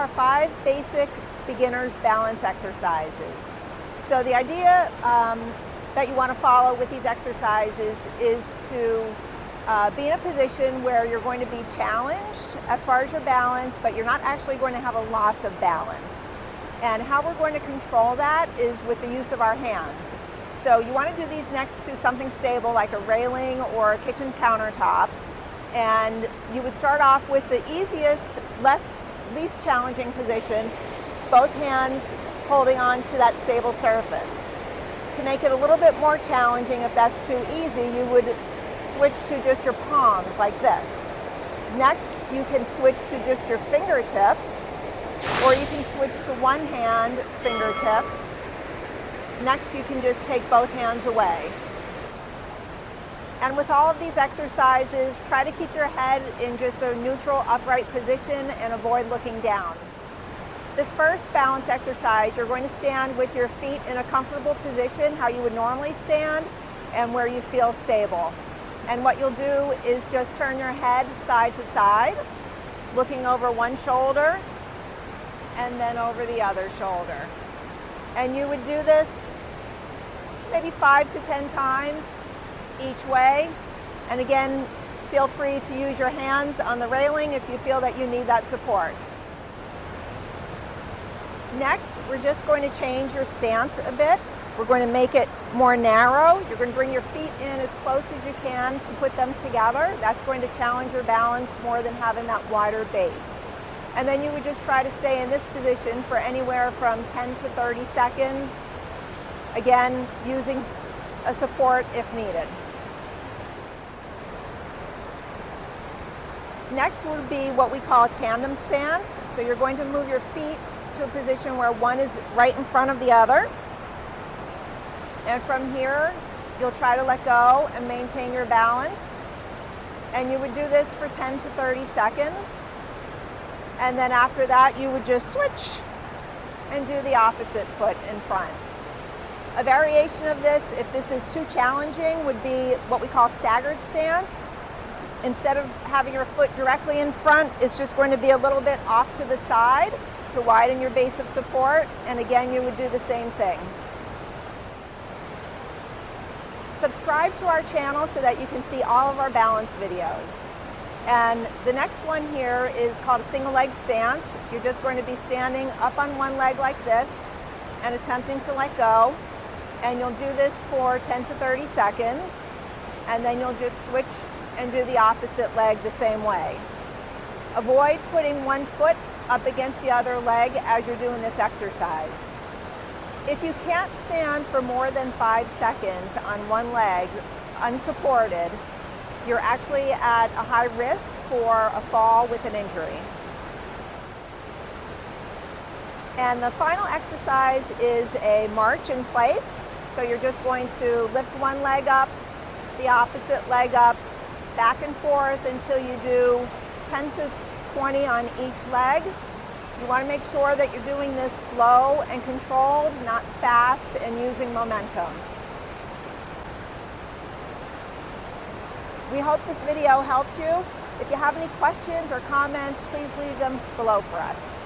are 5 basic beginner's balance exercises. So the idea that you want to follow with these exercises is to be in a position where you're going to be challenged as far as your balance, but you're not actually going to have a loss of balance. And how we're going to control that is with the use of our hands. So you want to do these next to something stable like a railing or a kitchen countertop. And you would start off with the easiest, least challenging position, both hands holding on to that stable surface. To make it a little bit more challenging, if that's too easy, you would switch to just your palms like this. Next, you can switch to just your fingertips, or you can switch to one hand fingertips. Next, you can just take both hands away. And with all of these exercises, try to keep your head in just a neutral, upright position and avoid looking down. This first balance exercise, you're going to stand with your feet in a comfortable position, how you would normally stand, and where you feel stable. And what you'll do is just turn your head side to side, looking over one shoulder and then over the other shoulder. And you would do this maybe 5 to 10 times each way. And again, feel free to use your hands on the railing if you feel that you need that support. Next, we're just going to change your stance a bit. We're going to make it more narrow. You're going to bring your feet in as close as you can to put them together. That's going to challenge your balance more than having that wider base. And then you would just try to stay in this position for anywhere from 10 to 30 seconds. Again, using a support if needed. Next would be what we call a tandem stance. So you're going to move your feet to a position where one is right in front of the other. And from here, you'll try to let go and maintain your balance. And you would do this for 10 to 30 seconds. And then after that, you would just switch and do the opposite foot in front. A variation of this, if this is too challenging, would be what we call staggered stance. Instead of having your foot directly in front, it's just going to be a little bit off to the side to widen your base of support. And again, you would do the same thing. Subscribe to our channel so that you can see all of our balance videos. And the next one here is called a single leg stance. You're just going to be standing up on one leg like this and attempting to let go. And you'll do this for 10 to 30 seconds. And then you'll just switch and do the opposite leg the same way. Avoid putting one foot up against the other leg as you're doing this exercise. If you can't stand for more than 5 seconds on one leg unsupported, you're actually at a high risk for a fall with an injury. And the final exercise is a march in place. So you're just going to lift one leg up, the opposite leg up, back and forth until you do 10 to 20 on each leg. You want to make sure that you're doing this slow and controlled, not fast and using momentum. We hope this video helped you. If you have any questions or comments, please leave them below for us.